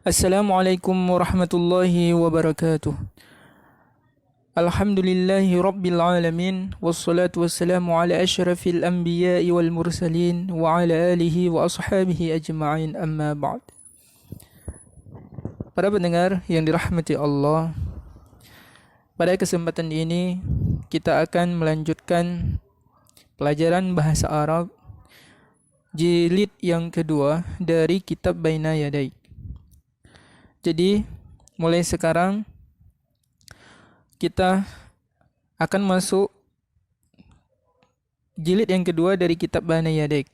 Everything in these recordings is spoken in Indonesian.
Assalamualaikum warahmatullahi wabarakatuh. Alhamdulillahi rabbil alamin. Wassalatu wassalamu ala asyrafil anbiya'i wal mursalin wa ala alihi wa ashabihi ajma'in, amma ba'd. Para pendengar yang dirahmati Allah, pada kesempatan ini kita akan melanjutkan pelajaran bahasa Arab jilid yang kedua dari kitab Baina Yadaik. Jadi mulai sekarang kita akan masuk jilid yang kedua dari kitab Baina Yadaik,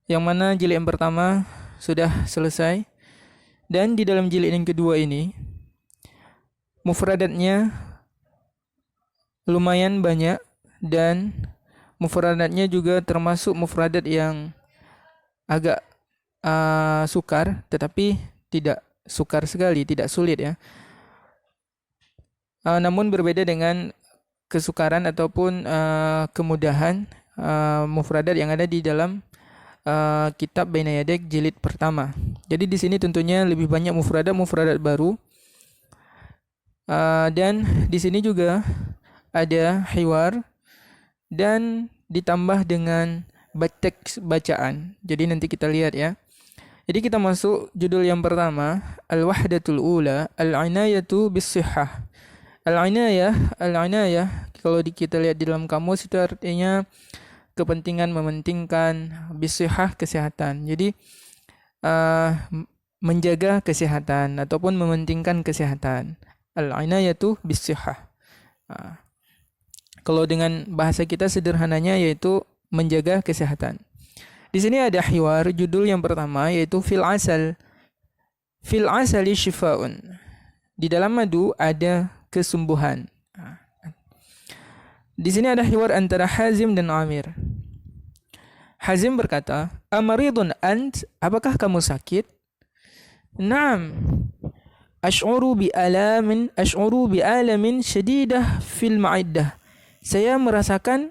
yang mana jilid yang pertama sudah selesai. Dan di dalam jilid yang kedua ini mufradatnya lumayan banyak, dan mufradatnya juga termasuk mufradat yang agak sukar, tetapi tidak sukar sekali, tidak sulit ya. Namun berbeda dengan kesukaran ataupun kemudahan mufradat yang ada di dalam kitab Baina Yadaik jilid pertama. Jadi di sini tentunya lebih banyak mufradat baru. Dan di sini juga ada hiwar dan ditambah dengan teks bacaan. Jadi nanti kita lihat ya. Jadi kita masuk judul yang pertama, Al-Wahdatul Ula, Al-Inayatu Bis-Sihhah. Al-Inayah kalau kita lihat di dalam kamus itu artinya kepentingan, mementingkan, Bis-Sihhah kesehatan. Jadi menjaga kesehatan ataupun mementingkan kesehatan. Al-Inayatu Bis-Sihhah. Kalau dengan bahasa kita sederhananya yaitu menjaga kesehatan. Di sini ada hiwar, judul yang pertama yaitu fil asal. Fil asali shifaun. Di dalam madu ada kesembuhan. Di sini ada hiwar antara Hazim dan Amir. Hazim berkata, "Amaridun ant? Apakah kamu sakit?" "Naam. Ash'uru bi alamin syadidah fil ma'iddah." Saya merasakan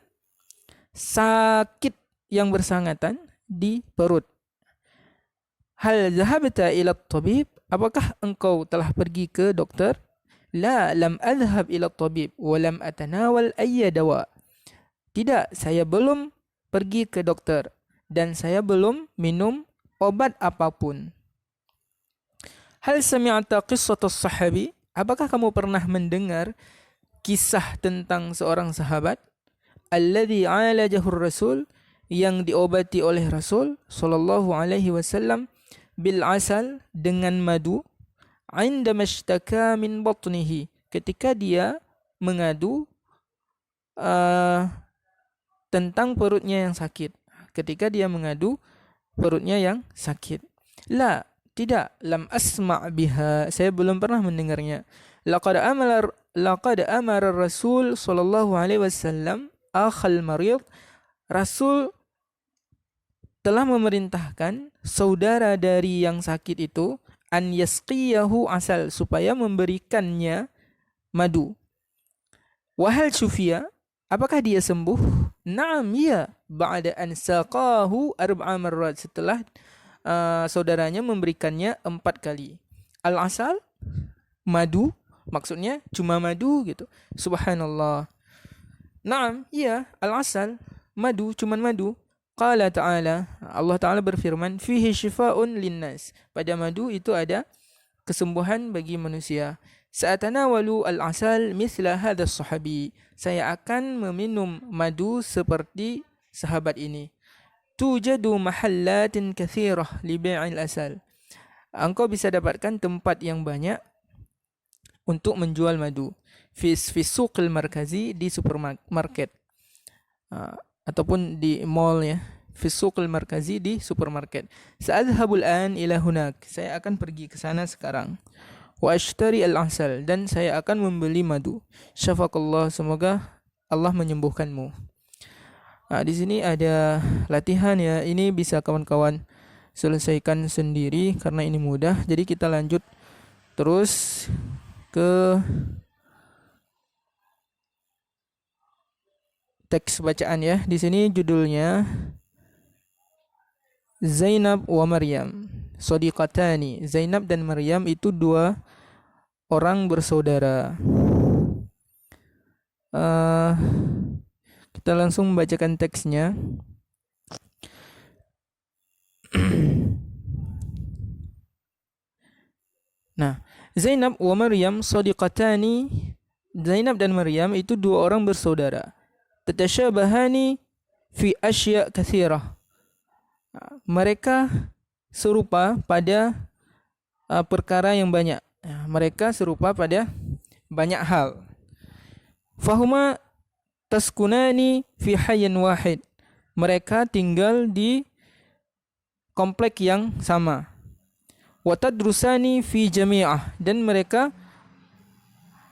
sakit yang bersangatan di perut. "Hal zahabta ila tabib? Apakah engkau telah pergi ke dokter?" "La, lam adhhab ila tabib wa lam atanawal ayya dawa." Tidak, saya belum pergi ke dokter dan saya belum minum obat apapun. "Hal sami'ta qissatus sahabi? Apakah kamu pernah mendengar kisah tentang seorang sahabat? Alladhi alajahur rasul, yang diobati oleh Rasul sallallahu alaihi wasallam bil asal, dengan madu, indama ishtaka min batnihi, ketika dia mengadu tentang perutnya yang sakit, "La, tidak, lam asma' biha, saya belum pernah mendengarnya." Laqad amara Rasul sallallahu alaihi wasallam akhal marid, Rasul telah memerintahkan saudara dari yang sakit itu an yasqiyahu asal, supaya memberikannya madu. "Wahal syufiya? Apakah dia sembuh?" "Na'am, ya, ba'da an saqahu arba'a marrat." Setelah saudaranya memberikannya 4 kali. Al-asal, madu, maksudnya cuma madu gitu. Subhanallah. "Na'am, ya, al-asal, madu, cuman madu." Qala ta'ala, Allah Ta'ala berfirman, "Fihi shifaa'un linnas." Pada madu itu ada kesembuhan bagi manusia. "Sa'atanawalu al-asal mithla hadha sahabi." Saya akan meminum madu seperti sahabat ini. "Tujadu mahallatin kathirah li bai'il asal." Engkau bisa dapatkan tempat yang banyak untuk menjual madu. Fi suqil markazi, di supermarket. Ataupun di mall ya, fi suqil markazi, di supermarket. "Sa'adhabul an ila hunak." Saya akan pergi ke sana sekarang. "Wa ashtari al-asal." Dan saya akan membeli madu. "Syafakallah." Semoga Allah menyembuhkanmu. Di sini ada latihan ya. Ini bisa kawan-kawan selesaikan sendiri karena ini mudah. Jadi kita lanjut terus ke teks bacaan ya. Di sini judulnya Zainab wa Maryam. sadiqatani. Zainab dan Maryam itu dua orang bersaudara. Kita langsung membacakan teksnya. Nah, Zainab wa Maryam sadiqatani. Zainab dan Maryam itu dua orang bersaudara. Tatashabahani fi asya' katsirah. Mereka serupa pada perkara yang banyak. Mereka serupa pada banyak hal. Fahuma taskunani fi hayyan wahid. Mereka tinggal di komplek yang sama. Watadrusani fi jami'ah, dan mereka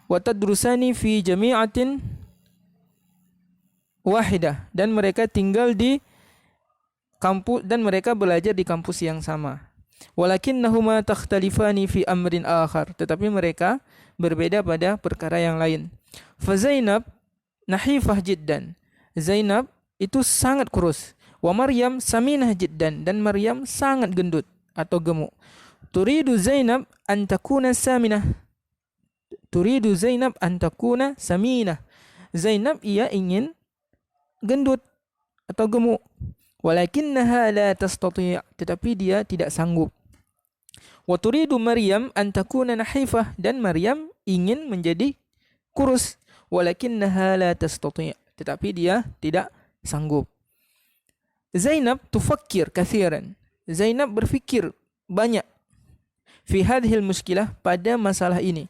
watadrusani fi jami'atin wahidah, dan mereka tinggal di kampus, dan mereka belajar di kampus yang sama. Walakinnahuma takhtalifani fi amrin akhar, tetapi mereka berbeda pada perkara yang lain. Fa Zainab nahifah jiddan. Zainab itu sangat kurus. Wa Maryam saminah jiddan, dan Maryam sangat gendut atau gemuk. Turidu Zainab an takuna saminah. Turidu Zainab an takuna saminah. Zainab ia ingin gendut atau gemuk. Walakinnaha la tastati', tetapi dia tidak sanggup. Wa turidu Maryam an takuna nahifah, dan Maryam ingin menjadi kurus. Walakinnaha la tastati', tetapi dia tidak sanggup. Zainab tufakkir kathiran. Zainab berfikir banyak. Fi hadhil muskilah, pada masalah ini.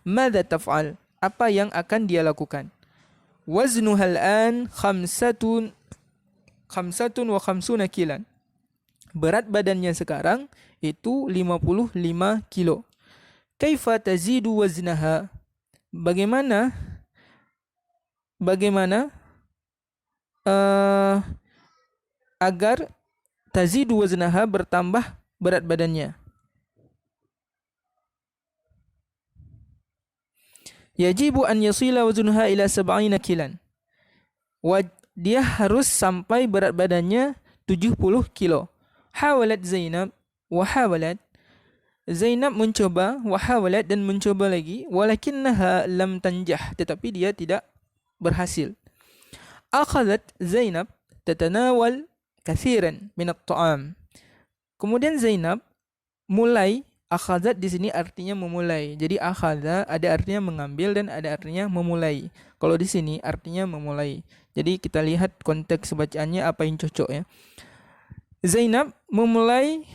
Madza taf'al, apa yang akan dia lakukan? Waznuha al-an khamsatun wa khamsuna kilan. Berat badannya sekarang itu 55 kilo. Kaifa tazidu waznaha? Bagaimana agar tazidu waznaha, bertambah berat badannya? Yajibu an yasila waznuha ila 70 kilan. Dia harus sampai berat badannya 70 kilo. Hawalat Zainab wa hawalat. Zainab mencoba, wa hawalat, dan mencoba lagi. Walakinnaha lam tanjah, tetapi dia tidak berhasil. Akhadhat Zainab tatanawal kathiran min at-ta'am. Kemudian Zainab mulai. Akhadhat di sini artinya memulai. Jadi akhadha ada artinya mengambil dan ada artinya memulai. Kalau di sini artinya memulai. Jadi kita lihat konteks bacaannya apa yang cocok ya. Zainab memulai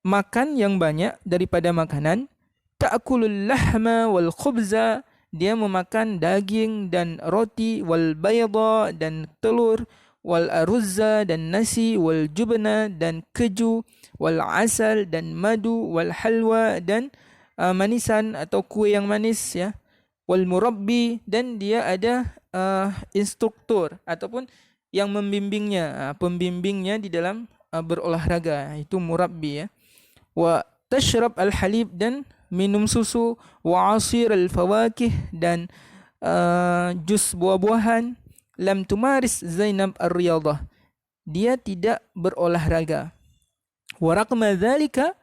makan yang banyak daripada makanan. Ta'kulul lahma wal khubza. Dia memakan daging dan roti, wal bayda, dan telur, wal aruzza, dan nasi, wal jubna, dan keju, wal asal, dan madu, wal halwa, dan manisan atau kue yang manis ya. Wal murabbi, dan dia ada instruktur ataupun yang membimbingnya, pembimbingnya di dalam berolahraga, itu murabbi ya. Wa tashrab al halib, dan minum susu. Wa asir al fawakih, dan jus buah-buahan. Lam tumaris Zainab ar-riyadah. Dia tidak berolahraga. Wa raqma dzalika,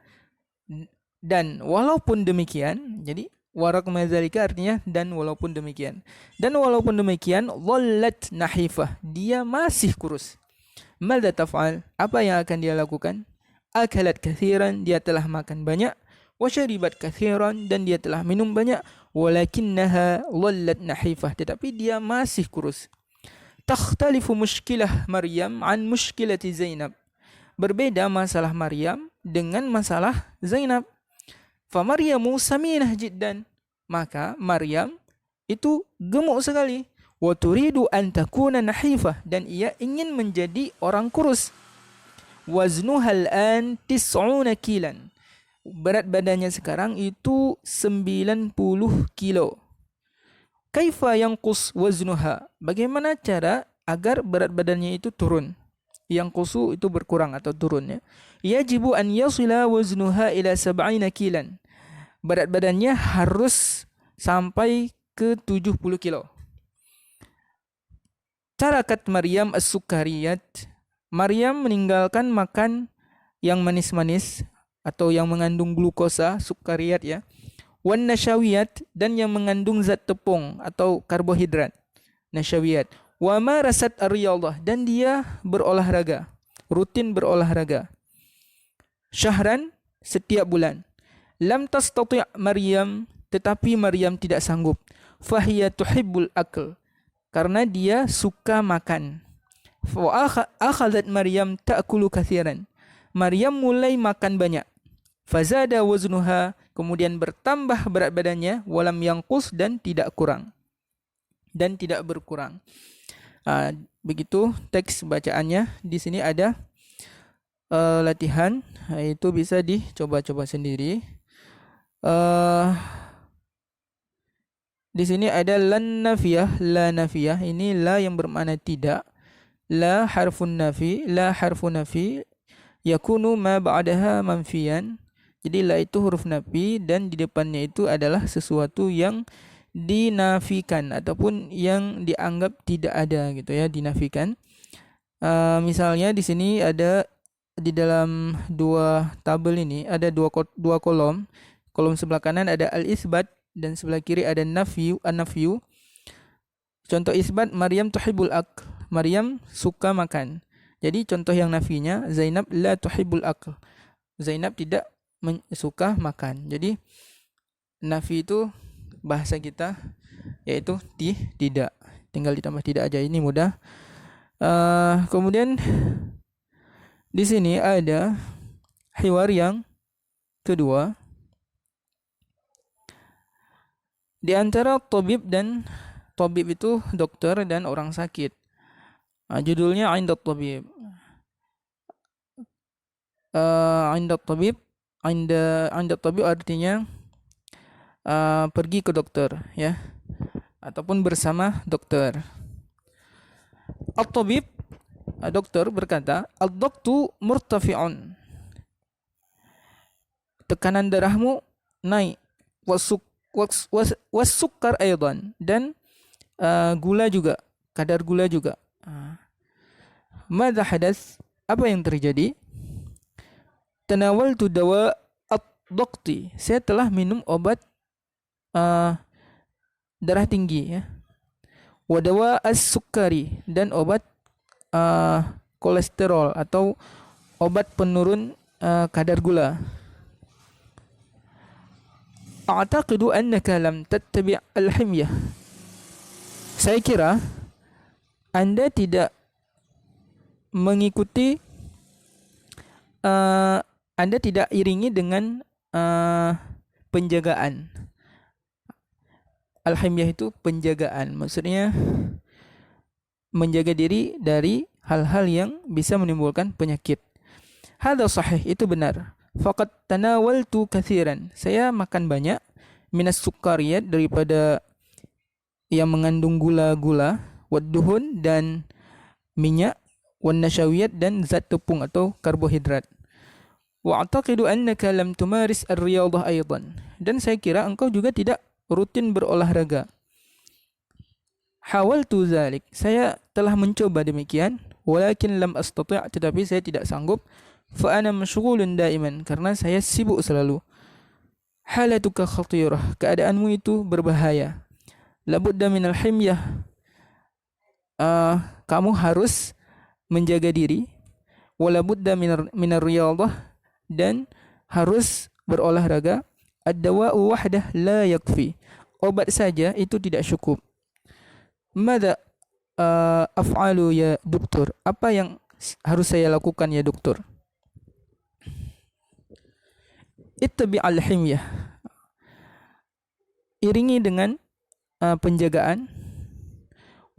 dan walaupun demikian, jadi wa raqma dzalika artinya dan walaupun demikian. Dan walaupun demikian, dhallat nahifah, dia masih kurus. Madza taf'al, apa yang akan dia lakukan? Akalat kathiran, dia telah makan banyak. Wa syaribat kathiran, dan dia telah minum banyak. Walakinnaha dhallat nahifah, tetapi dia masih kurus. Takhtalifu mushkilah Maryam an mushkilati Zainab. Berbeda masalah Maryam dengan masalah Zainab. Fa Maryamu saminah jiddan. Maka Maryam itu gemuk sekali. Wa turidu an takuna nahifah, dan ia ingin menjadi orang kurus. Waznuha al-an 90 kilan. Berat badannya sekarang itu 90 kilo. Kaifa yanqus waznuha? Bagaimana cara agar berat badannya itu turun? Yanqusu itu berkurang atau turun ya. Yajibu an yasila waznuha ila 70 kilan. Berat badannya harus sampai ke 70 kilo. Tarakat Maryam as-sukariyat. Maryam meninggalkan makan yang manis-manis. atau yang mengandung glukosa, sukariat ya. Wan nasyawiyat, dan yang mengandung zat tepung atau karbohidrat, nasyawiyat. Wa marasat ar-riyadhah, dan dia berolahraga, rutin berolahraga. Syahran, setiap bulan. Lam tastati' Maryam, tetapi Maryam tidak sanggup. Fahiya tuhibbul akl, karena dia suka makan. Fa akhadhat Maryam ta'kulu kathiran. Maryam mulai makan banyak. Fazada waznuha, kemudian bertambah berat badannya, walam yangqus, dan tidak kurang. Dan tidak berkurang. Begitu teks bacaannya. Di sini ada latihan, itu bisa dicoba-coba sendiri. Di sini ada lan nafiyah, la nafiyah. Ini la yang bermakna tidak. La harfun nafi, la harfun nafi. Yakunu ma ba'daha manfiyan. Jadi la itu huruf nafi dan di depannya itu adalah sesuatu yang dinafikan ataupun yang dianggap tidak ada gitu ya, dinafikan. Misalnya di sini ada di dalam dua tabel ini ada dua kolom. Kolom sebelah kanan ada al-isbat dan sebelah kiri ada an-nafyu. Contoh isbat, Maryam tuhibbul akl. Maryam suka makan. Jadi contoh yang nafinya, Zainab la tuhibbul akl. Zainab tidak suka makan. Jadi nafi itu bahasa kita yaitu tidak. Tinggal ditambah tidak aja, ini mudah. Kemudian di sini ada hiwar yang kedua. Di antara tabib itu dokter dan orang sakit. Judulnya Indat Tabib. Indat Tabib artinya pergi ke dokter ya, ataupun bersama dokter. At-tabib, dokter berkata, ad-daqtu murtafi'un. Tekanan darahmu naik. Was-sukkar aidan, dan gula juga, kadar gula juga. Madza hadas? Apa yang terjadi? Tanawaltu dawa ad-daqti. Saya telah minum obat darah tinggi ya. Wa dawa as-sukkari, dan obat kolesterol atau obat penurun kadar gula. A'taqidu annaka lam tattabi' al-himyah. Saya kira Anda tidak mengikuti, Anda tidak iringi dengan penjagaan. Al-himyah itu penjagaan, maksudnya menjaga diri dari hal-hal yang bisa menimbulkan penyakit. Hadza sahih, itu benar. Faqad tanawaltu kathiran. Saya makan banyak minas sukariyat, daripada yang mengandung gula-gula, wadduhun, dan minyak, wan nasyawiyat, dan zat tepung atau karbohidrat. Wa a'taqidu annaka lam tumaris ar-riyadhah aidan. Dan saya kira engkau juga tidak rutin berolahraga. Hawaltu zalik. Saya telah mencoba demikian, walakin lam astati', tetapi saya tidak sanggup. Fa ana masyghulun daiman, karena saya sibuk selalu. Halatuka khatirah, keadaanmu itu berbahaya. Labudda minal himyah, kamu harus menjaga diri. Walabudda minar riyadhah, dan harus berolahraga. Ad-dawa'u wahdah la yakfi, obat saja itu tidak cukup. Mada af'alu ya doktor, apa yang harus saya lakukan ya doktor? Ittabi' al-himyah, iringi dengan penjagaan.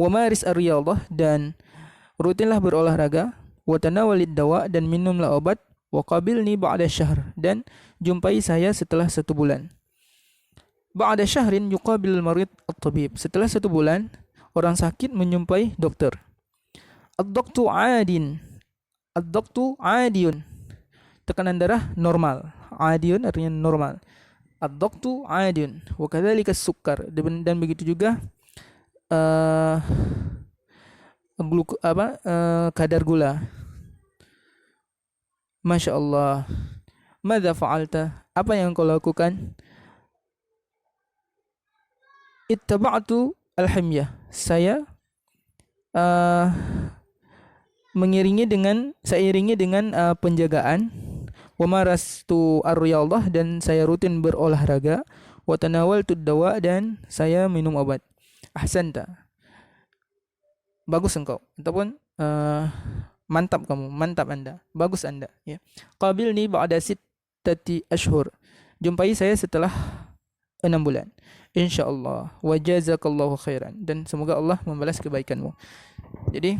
Wa maris ar-riyadhah, dan rutinlah berolahraga. Wa tanawalid dawa, dan minumlah obat. Wa qabilni ba'da syahr, dan jumpai saya setelah 1 bulan. Ba'da syahrin yuqabil marid at-tabib, setelah 1 bulan orang sakit menjumpai dokter. Ad-daqtu adiyun, tekanan darah normal. Adiyun artinya normal. Ad-daqtu adiyun. Wa kadzalika as-sukkar, dan begitu juga kadar gula. Masya Allah. Madza fa'alta? Apa yang kau lakukan? Ittaba'tu al-himyah. Saya uh, seiringi dengan penjagaan. Wa marastu ar-riyadhah, dan saya rutin berolahraga. Wa tanawaltu dawa, dan saya minum obat. Ahsanta. Bagus engkau, ataupun mantap kamu, mantap Anda, bagus Anda, ya. Qabilni ba'da sittati ashhur. Jumpai saya setelah 6 bulan. Insyaallah. Wa jazakallahu khairan, dan semoga Allah membalas kebaikanmu. Jadi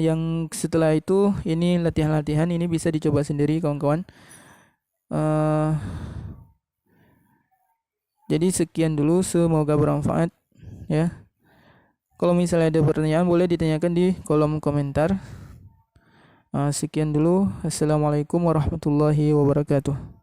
yang setelah itu, ini latihan-latihan ini bisa dicoba sendiri kawan-kawan. Jadi sekian dulu, semoga bermanfaat, ya. Kalau misalnya ada pertanyaan boleh ditanyakan di kolom komentar. Sekian dulu. Assalamualaikum warahmatullahi wabarakatuh.